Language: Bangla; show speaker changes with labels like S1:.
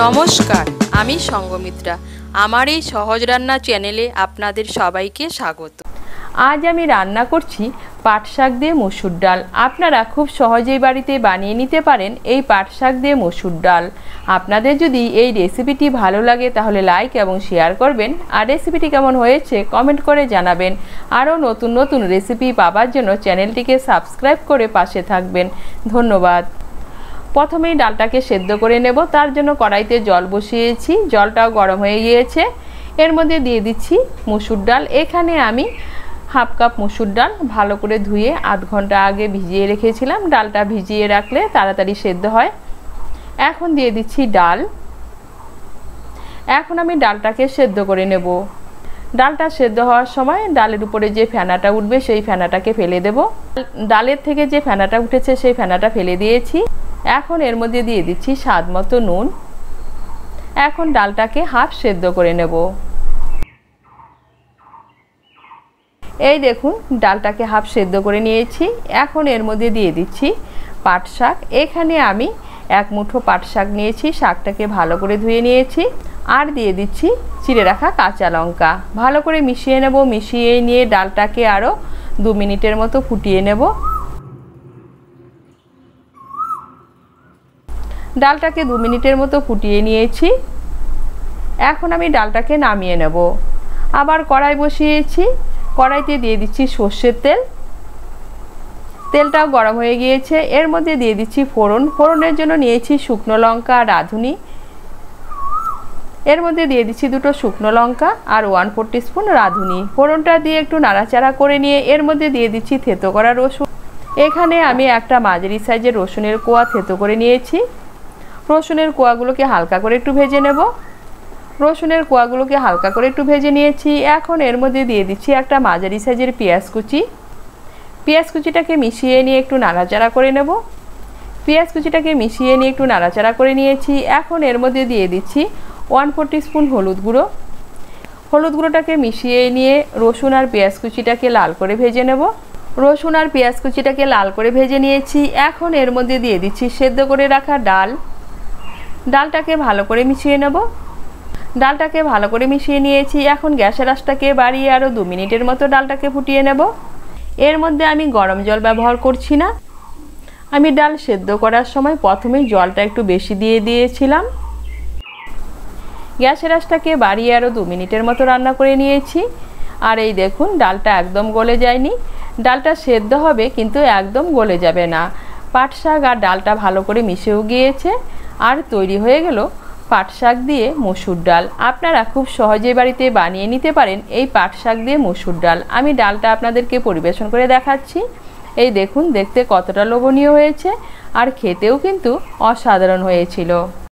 S1: নমস্কার, আমি সঙ্গমিত্রা। আমার এই সহজ রান্না চ্যানেলে আপনাদের সবাইকে স্বাগত। আজ আমি রান্না করছি পাট শাক দিয়ে মসুর ডাল। আপনারা খুব সহজেই বাড়িতে বানিয়ে নিতে পারেন এই পাট শাক দিয়ে মসুর ডাল। আপনাদের যদি এই রেসিপিটি ভালো লাগে তাহলে লাইক এবং শেয়ার করবেন, আর রেসিপিটি কেমন হয়েছে কমেন্ট করে জানাবেন। আরও নতুন নতুন রেসিপি পাওয়ার জন্য চ্যানেলটিকে সাবস্ক্রাইব করে পাশে থাকবেন। ধন্যবাদ। প্রথমেই ডালটাকে সেদ্ধ করে নেব। তার জন্য কড়াইতে জল বসিয়েছি, জলটাও গরম হয়ে গিয়েছে। এর মধ্যে দিয়ে দিচ্ছি মসুর ডাল। এখানে আমি হাফ কাপ মসুর ডাল ভালো করে ধুয়ে আধ ঘন্টা আগে ভিজিয়ে রেখেছিলাম। ডালটা ভিজিয়ে রাখলে তাড়াতাড়ি সেদ্ধ হয়। এখন দিয়ে দিচ্ছি ডাল। এখন আমি ডালটাকে সেদ্ধ করে নেব। ডালটা সেদ্ধ হওয়ার সময় ডালের উপরে যে ফেনাটা উঠবে সেই ফেনাটাকে ফেলে দেব। ডালের থেকে যে ফেনাটা উঠেছে সেই ফেনাটা ফেলে দিয়েছি। এখন এর মধ্যে দিয়ে দিচ্ছি স্বাদ মতো নুন। এখন ডালটাকে হাফ সেদ্ধ করে নেব। এই দেখুন ডালটাকে হাফ সেদ্ধ করে নিয়েছি। এখন এর মধ্যে দিয়ে দিচ্ছি পাট শাক। এখানে আমি এক মুঠো পাট শাক নিয়েছি, শাকটাকে ভালো করে ধুয়ে নিয়েছি। আর দিয়ে দিচ্ছি চিড়ে রাখা কাঁচা লঙ্কা। ভালো করে মিশিয়ে নেব। মিশিয়ে নিয়ে ডালটাকে আরও 2 মিনিটের মতো ফুটিয়ে নেব। ডালটাকে 2 মিনিটের মতো ফুটিয়ে নিয়েছি। এখন আমি ডালটাকে নামিয়ে নেব। আবার কড়াই বসিয়েছি। কড়াইতে দিয়ে দিচ্ছি সর্ষের তেল। তেলটাও গরম হয়ে গিয়েছে। এর মধ্যে দিয়ে দিচ্ছি ফোড়ন। ফোড়নের জন্য নিয়েছি শুকনো লঙ্কা আর রাঁধুনি। এর মধ্যে দিয়ে দিচ্ছি 2টো শুকনো লঙ্কা আর 1/4 টিস্পুন রাঁধুনি। ফোড়নটা দিয়ে একটু নাড়াচাড়া করে নিয়ে এর মধ্যে দিয়ে দিচ্ছি থেতো করা রসুন। এখানে আমি একটা মাঝারি সাইজের রসুনের কোয়া থেতো করে নিয়েছি। রসুনের কোয়াগুলোকে হালকা করে একটু ভেজে নেব। রসুনের কোয়াগুলোকে হালকা করে একটু ভেজে নিয়েছি। এখন এর মধ্যে দিয়ে দিচ্ছি একটা মাঝারি সাইজের পেঁয়াজ কুচি। পেঁয়াজ কুচিটাকে মিশিয়ে নিয়ে একটু নাড়াচাড়া করে নেব। পেঁয়াজ কুচিটাকে মিশিয়ে নিয়ে একটু নাড়াচাড়া করে নিয়েছি। এখন এর মধ্যে দিয়ে দিচ্ছি 1/4 টিস্পুন হলুদ গুঁড়ো। হলুদ গুঁড়োটাকে মিশিয়ে নিয়ে রসুন আর পেঁয়াজ কুচিটাকে লাল করে ভেজে নেব। রসুন আর পেঁয়াজ কুচিটাকে লাল করে ভেজে নিয়েছি। এখন এর মধ্যে দিয়ে দিচ্ছি সেদ্ধ করে রাখা ডাল। ডালটাকে ভালো করে মিশিয়ে নেব। ডালটাকে ভালো করে মিশিয়ে নিয়েছি। এখন গ্যাসের আঁচটাকে বাড়িয়ে আরও 2 মিনিটের মতো ডালটাকে ফুটিয়ে নেব। এর মধ্যে আমি গরম জল ব্যবহার করছি না। আমি ডাল সেদ্ধ করার সময় প্রথমেই জলটা একটু বেশি দিয়ে দিয়েছিলাম। গ্যাসের আঁচটাকে বাড়িয়ে আরও 2 মিনিটের মতো রান্না করে নিয়েছি। আর এই দেখুন ডালটা একদম গলে যায়নি। ডালটা সেদ্ধ হবে কিন্তু একদম গলে যাবে না। পাট শাক আর ডালটা ভালো করে মিশেও গিয়েছে। আর তৈরি হয়ে গেল পাট শাক দিয়ে মসুর ডাল। আপনারা খুব সহজে বাড়িতে বানিয়ে নিতে পারেন এই পাট শাক দিয়ে মসুর ডাল। আমি ডালটা আপনাদেরকে পরিবেশন করে দেখাচ্ছি। এই দেখুন দেখতে কতটা লোভনীয় হয়েছে, আর খেতেও কিন্তু অসাধারণ হয়েছিল।